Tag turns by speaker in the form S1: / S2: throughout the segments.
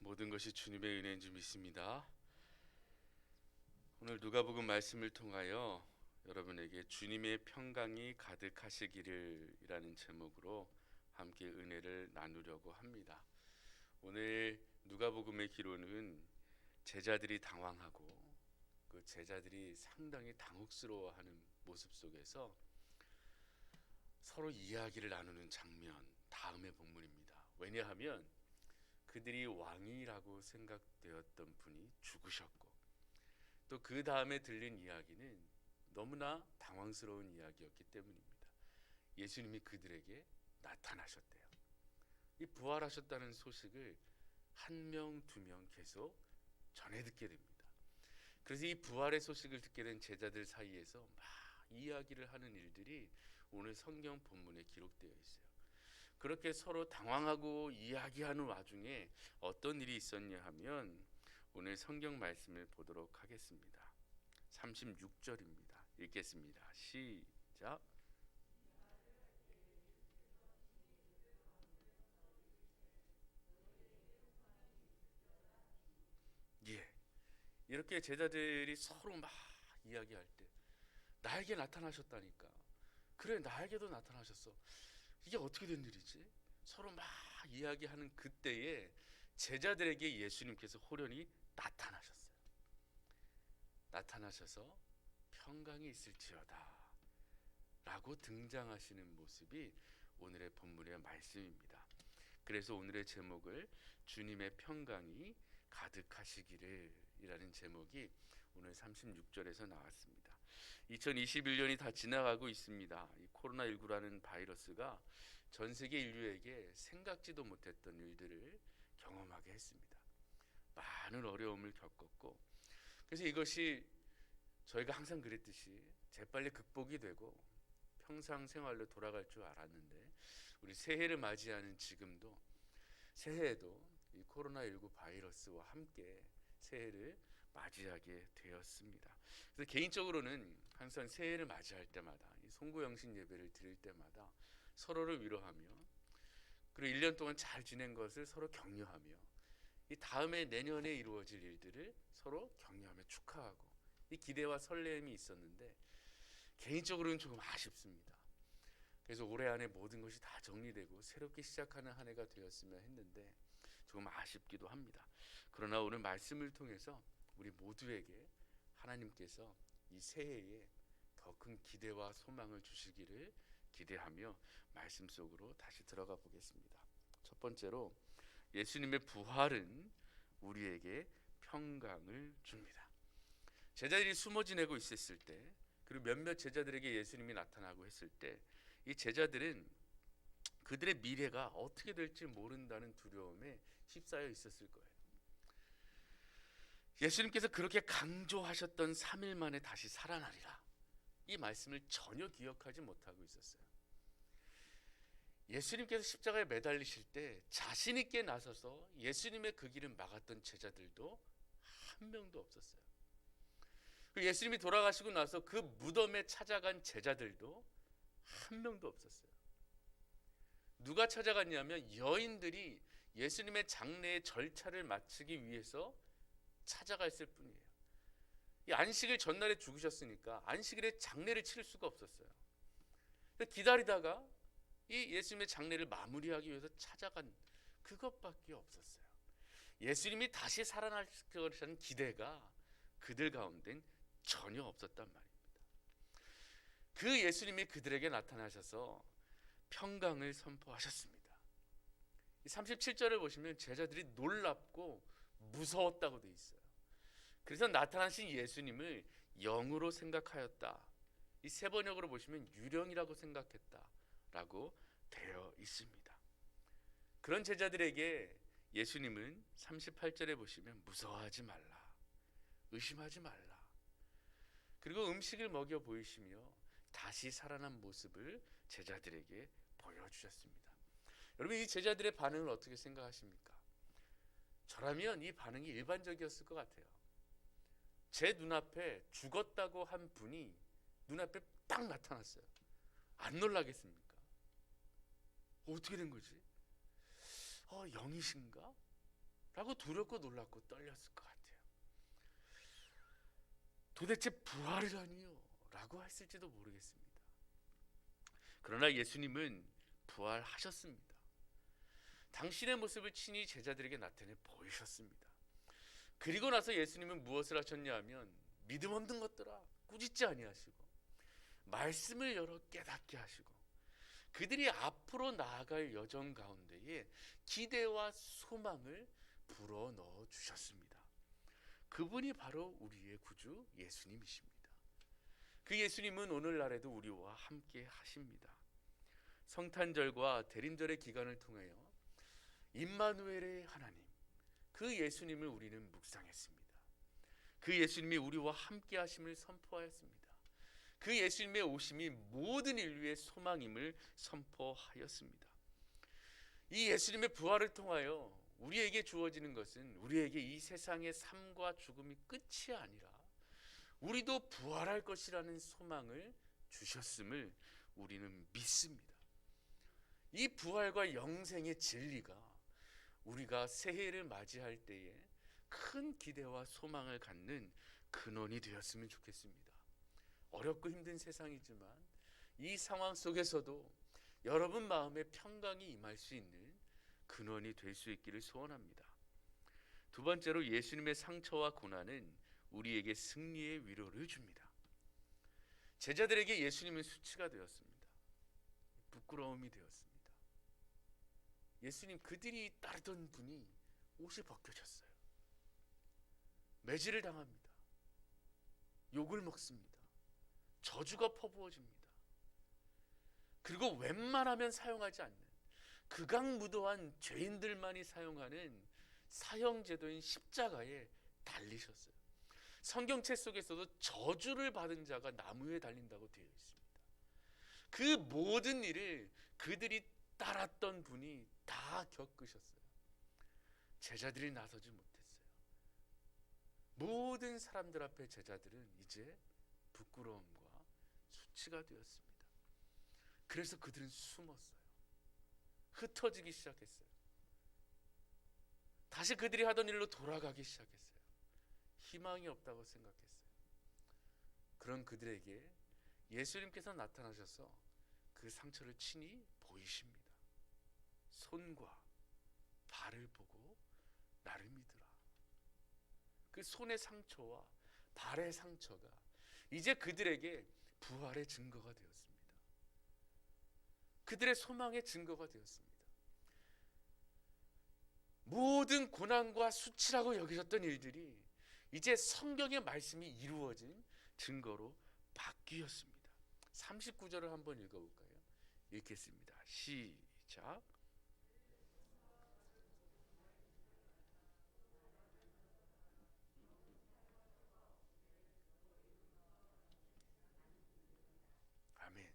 S1: 모든 것이 주님의 은혜인 줄 믿습니다. 오늘 누가복음 말씀을 통하여 여러분에게 주님의 평강이 가득하시기를 이라는 제목으로 함께 은혜를 나누려고 합니다. 오늘 누가복음의 기로는 제자들이 당황하고 그 제자들이 상당히 당혹스러워하는 모습 속에서 서로 이야기를 나누는 장면, 다음의 본문입니다. 왜냐하면 그들이 왕이라고 생각되었던 분이 죽으셨고 또 그 다음에 들린 이야기는 너무나 당황스러운 이야기였기 때문입니다. 예수님이 그들에게 나타나셨대요. 이 부활하셨다는 소식을 한 명, 두 명 계속 전해 듣게 됩니다. 그래서 이 부활의 소식을 듣게 된 제자들 사이에서 막 이야기를 하는 일들이 오늘 성경 본문에 기록되어 있어요. 그렇게 서로 당황하고 이야기하는 와중에 어떤 일이 있었냐 하면 오늘 성경 말씀을 보도록 하겠습니다. 36절입니다. 읽겠습니다. 시작. 예. 이렇게 제자들이 서로 막 이야기할 때 나에게 나타나셨다니까. 그래, 나에게도 나타나셨어. 이게 어떻게 된 일이지? 서로 막 이야기하는 그때에 제자들에게 예수님께서 호련히 나타나셨어요. 나타나셔서 평강이 있을지어다 라고 등장하시는 모습이 오늘의 본문의 말씀입니다. 그래서 오늘의 제목을 주님의 평강이 가득하시기를 이라는 제목이 오늘 36절에서 나왔습니다. 2021년이 다 지나가고 있습니다. 이 코로나19라는 바이러스가 전 세계 인류에게 생각지도 못했던 일들을 경험하게 했습니다. 많은 어려움을 겪었고 그래서 이것이 저희가 항상 그랬듯이 재빨리 극복이 되고 평상 생활로 돌아갈 줄 알았는데 우리 새해를 맞이하는 지금도 새해에도 이 코로나19 바이러스와 함께 새해를 맞이하게 되었습니다. 그래서 개인적으로는 항상 새해를 맞이할 때마다 이 송구영신 예배를 드릴 때마다 서로를 위로하며 그리고 1년 동안 잘 지낸 것을 서로 격려하며 이 다음에 내년에 이루어질 일들을 서로 격려하며 축하하고 이 기대와 설렘이 있었는데 개인적으로는 조금 아쉽습니다. 그래서 올해 안에 모든 것이 다 정리되고 새롭게 시작하는 한 해가 되었으면 했는데 조금 아쉽기도 합니다. 그러나 오늘 말씀을 통해서 우리 모두에게 하나님께서 이 새해에 더 큰 기대와 소망을 주시기를 기대하며 말씀 속으로 다시 들어가 보겠습니다. 첫 번째로 예수님의 부활은 우리에게 평강을 줍니다. 제자들이 숨어 지내고 있었을 때 그리고 몇몇 제자들에게 예수님이 나타나고 했을 때 이 제자들은 그들의 미래가 어떻게 될지 모른다는 두려움에 휩싸여 있었을 거예요. 예수님께서 그렇게 강조하셨던 3일 만에 다시 살아나리라 이 말씀을 전혀 기억하지 못하고 있었어요. 예수님께서 십자가에 매달리실 때 자신 있게 나서서 예수님의 그 길을 막았던 제자들도 한 명도 없었어요. 예수님이 돌아가시고 나서 그 무덤에 찾아간 제자들도 한 명도 없었어요. 누가 찾아갔냐면 여인들이 예수님의 장례의 절차를 마치기 위해서 찾아갔을 뿐이에요. 이 안식일 전날에 죽으셨으니까 안식일에 장례를 치를 수가 없었어요. 기다리다가 이 예수님의 장례를 마무리하기 위해서 찾아간 그것밖에 없었어요. 예수님이 다시 살아날 것이라는 기대가 그들 가운데는 전혀 없었단 말입니다. 그 예수님이 그들에게 나타나셔서 평강을 선포하셨습니다. 37절을 보시면 제자들이 놀랍고 무서웠다고 되어 있어요. 그래서 나타나신 예수님을 영으로 생각하였다. 이 세 번역으로 보시면 유령이라고 생각했다라고 되어 있습니다. 그런 제자들에게 예수님은 38절에 보시면 무서워하지 말라, 의심하지 말라. 그리고 음식을 먹여 보이시며 다시 살아난 모습을 제자들에게 보여주셨습니다. 여러분 이 제자들의 반응을 어떻게 생각하십니까? 저라면 이 반응이 일반적이었을 것 같아요. 제 눈앞에 죽었다고 한 분이 눈앞에 딱 나타났어요. 안 놀라겠습니까? 어떻게 된 거지? 영이신가? 라고 두렵고 놀랐고 떨렸을 것 같아요. 도대체 부활이라니요? 라고 했을지도 모르겠습니다. 그러나 예수님은 부활하셨습니다. 당신의 모습을 친히 제자들에게 나타내 보이셨습니다. 그리고 나서 예수님은 무엇을 하셨냐 하면 믿음 없는 것들아 꾸짖지 아니하시고 말씀을 열어 깨닫게 하시고 그들이 앞으로 나아갈 여정 가운데에 기대와 소망을 불어넣어 주셨습니다. 그분이 바로 우리의 구주 예수님이십니다. 그 예수님은 오늘날에도 우리와 함께 하십니다. 성탄절과 대림절의 기간을 통하여 임마누엘의 하나님, 그 예수님을 우리는 묵상했습니다. 그 예수님이 우리와 함께 하심을 선포하였습니다. 그 예수님의 오심이 모든 인류의 소망임을 선포하였습니다. 이 예수님의 부활을 통하여 우리에게 주어지는 것은 우리에게 이 세상의 삶과 죽음이 끝이 아니라 우리도 부활할 것이라는 소망을 주셨음을 우리는 믿습니다. 이 부활과 영생의 진리가 우리가 새해를 맞이할 때에 큰 기대와 소망을 갖는 근원이 되었으면 좋겠습니다. 어렵고 힘든 세상이지만 이 상황 속에서도 여러분 마음에 평강이 임할 수 있는 근원이 될 수 있기를 소원합니다. 두 번째로 예수님의 상처와 고난은 우리에게 승리의 위로를 줍니다. 제자들에게 예수님은 수치가 되었습니다. 부끄러움이 되었습니다. 예수님 그들이 따르던 분이 옷이 벗겨졌어요. 매질을 당합니다. 욕을 먹습니다. 저주가 퍼부어집니다. 그리고 웬만하면 사용하지 않는 극악무도한 죄인들만이 사용하는 사형제도인 십자가에 달리셨어요. 성경책 속에서도 저주를 받은 자가 나무에 달린다고 되어 있습니다. 그 모든 일을 그들이 따랐던 분이 다 겪으셨어요. 제자들이 나서지 못했어요. 모든 사람들 앞에 제자들은 이제 부끄러움과 수치가 되었습니다. 그래서 그들은 숨었어요. 흩어지기 시작했어요. 다시 그들이 하던 일로 돌아가기 시작했어요. 희망이 없다고 생각했어요. 그런 그들에게 예수님께서 나타나셔서 그 상처를 친히 보이십니다. 손과 발을 보고 나를 믿으라. 그 손의 상처와 발의 상처가 이제 그들에게 부활의 증거가 되었습니다. 그들의 소망의 증거가 되었습니다. 모든 고난과 수치라고 여기셨던 일들이 이제 성경의 말씀이 이루어진 증거로 바뀌었습니다. 39절을 한번 읽어볼까요? 읽겠습니다. 시작. 아멘.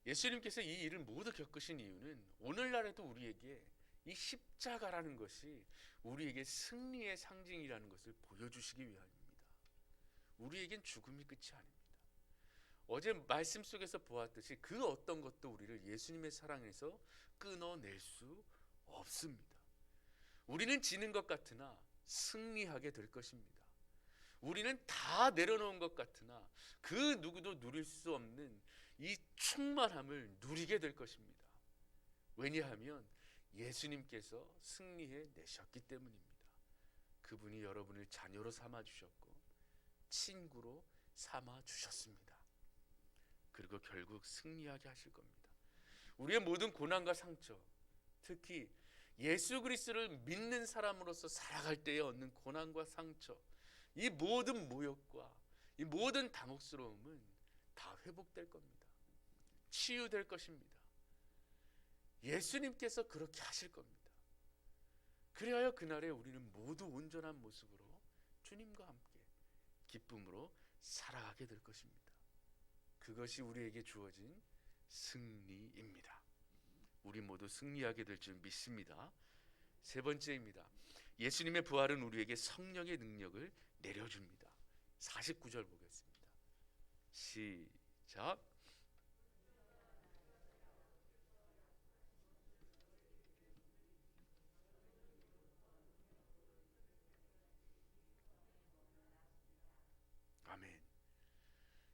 S1: 예수님께서 이 일을 모두 겪으신 이유는 오늘날에도 우리에게 이 십자가라는 것이 우리에게 승리의 상징이라는 것을 보여주시기 위함입니다. 우리에겐 죽음이 끝이 아닙니다. 어제 말씀 속에서 보았듯이 그 어떤 것도 우리를 예수님의 사랑에서 끊어낼 수 없습니다. 우리는 지는 것 같으나 승리하게 될 것입니다. 우리는 다 내려놓은 것 같으나 그 누구도 누릴 수 없는 이 충만함을 누리게 될 것입니다. 왜냐하면 예수님께서 승리해 내셨기 때문입니다. 그분이 여러분을 자녀로 삼아 주셨고 친구로 삼아 주셨습니다. 그리고 결국 승리하게 하실 겁니다. 우리의 모든 고난과 상처, 특히 예수 그리스도를 믿는 사람으로서 살아갈 때에 얻는 고난과 상처, 이 모든 모욕과 이 모든 당혹스러움은 다 회복될 겁니다. 치유될 것입니다. 예수님께서 그렇게 하실 겁니다. 그리하여 그날에 우리는 모두 온전한 모습으로 주님과 함께 기쁨으로 살아가게 될 것입니다. 그것이 우리에게 주어진 승리입니다. 우리 모두 승리하게 될 줄 믿습니다. 세 번째입니다. 예수님의 부활은 우리에게 성령의 능력을 내려줍니다. 49절 보겠습니다. 시작.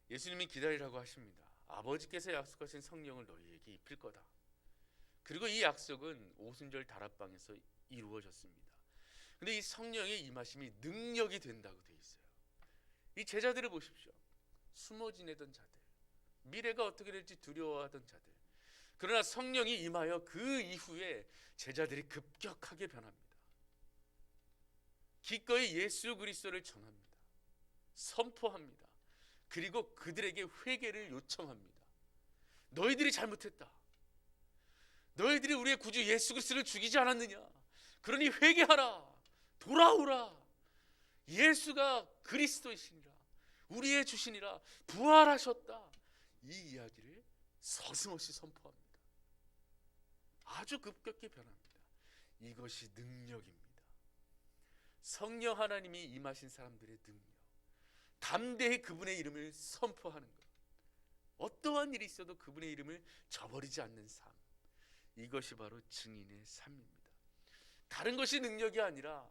S1: 예수님이 기다리라고 하십니다. 아버지께서 약속하신 성령을 너희에게 입힐 거다. 그리고 이 약속은 오순절 다락방에서 이루어졌습니다. 근데 이 성령의 임하심이 능력이 된다고 돼 있어요. 이 제자들을 보십시오. 숨어 지내던 자들, 미래가 어떻게 될지 두려워하던 자들. 그러나 성령이 임하여 그 이후에 제자들이 급격하게 변합니다. 기꺼이 예수 그리스도를 전합니다. 선포합니다. 그리고 그들에게 회개를 요청합니다. 너희들이 잘못했다. 너희들이 우리의 구주 예수 그리스도를 죽이지 않았느냐? 그러니 회개하라. 돌아오라. 예수가 그리스도이시니라. 우리의 주시니라. 부활하셨다. 이 이야기를 서슴없이 선포합니다. 아주 급격히 변합니다. 이것이 능력입니다. 성령 하나님이 임하신 사람들의 능력. 담대히 그분의 이름을 선포하는 것. 어떠한 일이 있어도 그분의 이름을 저버리지 않는 삶. 이것이 바로 증인의 삶입니다. 다른 것이 능력이 아니라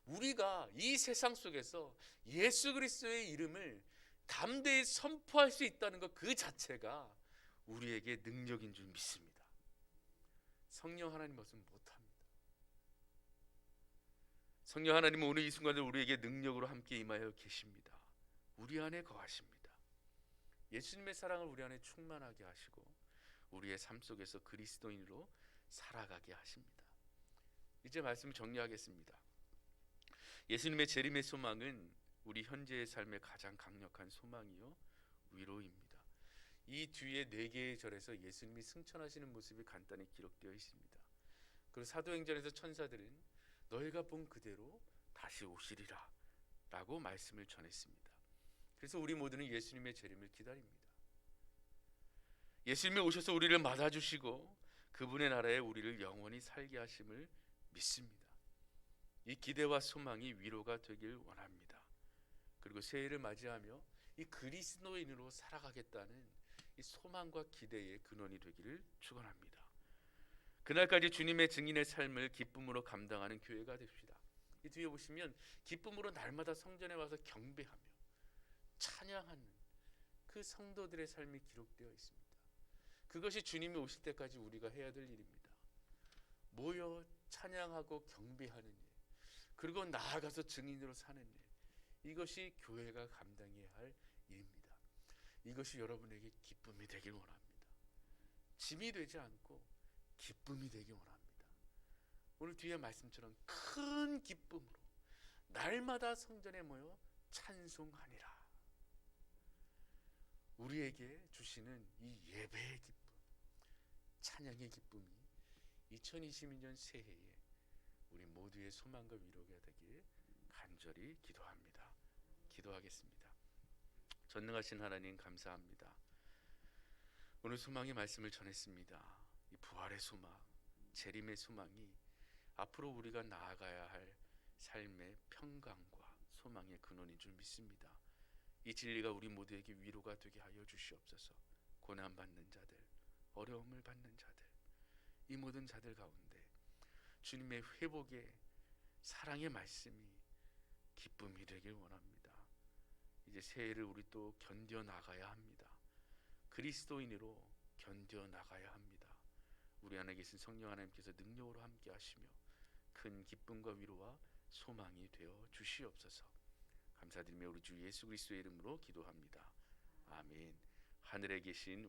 S1: 우리가 이 세상 속에서 예수 그리스도의 이름을 담대히 선포할 수 있다는 것 그 자체가 우리에게 능력인 줄 믿습니다. 성령 하나님 없으면 못합니다. 성령 하나님은 오늘 이 순간을 우리에게 능력으로 함께 임하여 계십니다. 우리 안에 거하십니다. 예수님의 사랑을 우리 안에 충만하게 하시고 우리의 삶 속에서 그리스도인으로 살아가게 하십니다. 이제 말씀을 정리하겠습니다. 예수님의 재림의 소망은 우리 현재의 삶의 가장 강력한 소망이요 위로입니다. 이 뒤에 4개의 절에서 예수님이 승천하시는 모습이 간단히 기록되어 있습니다. 그리고 사도행전에서 천사들은 너희가 본 그대로 다시 오시리라 라고 말씀을 전했습니다. 그래서 우리 모두는 예수님의 재림을 기다립니다. 예수님이 오셔서 우리를 맞아주시고 그분의 나라에 우리를 영원히 살게 하심을 믿습니다. 이 기대와 소망이 위로가 되길 원합니다. 그리고 새해를 맞이하며 이 그리스도인으로 살아가겠다는 이 소망과 기대의 근원이 되기를 축원합니다. 그날까지 주님의 증인의 삶을 기쁨으로 감당하는 교회가 됩시다. 이 뒤에 보시면 기쁨으로 날마다 성전에 와서 경배하며 찬양하는 그 성도들의 삶이 기록되어 있습니다. 그것이 주님이 오실 때까지 우리가 해야 될 일입니다. 모여 찬양하고 경배하는 일, 그리고 나아가서 증인으로 사는 일, 이것이 교회가 감당해야 할 일입니다. 이것이 여러분에게 기쁨이 되길 원합니다. 짐이 되지 않고 기쁨이 되길 원합니다. 오늘 뒤에 말씀처럼 큰 기쁨으로 날마다 성전에 모여 찬송하니라. 우리에게 주시는 이 예배의 기쁨, 찬양의 기쁨이 2022년 새해에 우리 모두의 소망과 위로가 되길 간절히 기도합니다. 기도하겠습니다. 전능하신 하나님 감사합니다. 오늘 소망의 말씀을 전했습니다. 이 부활의 소망, 재림의 소망이 앞으로 우리가 나아가야 할 삶의 평강과 소망의 근원인 줄 믿습니다. 이 진리가 우리 모두에게 위로가 되게 하여 주시옵소서. 고난받는 자들, 어려움을 받는 자들, 이 모든 자들 가운데 주님의 회복의 사랑의 말씀이 기쁨이 되길 원합니다. 이제 새해를 우리 또 견뎌 나가야 합니다. 그리스도인으로 견뎌 나가야 합니다. 우리 안에 계신 성령 하나님께서 능력으로 함께 하시며 큰 기쁨과 위로와 소망이 되어 주시옵소서. 감사드리며 우리 주 예수 그리스도의 이름으로 기도합니다. 아멘. 하늘에 계신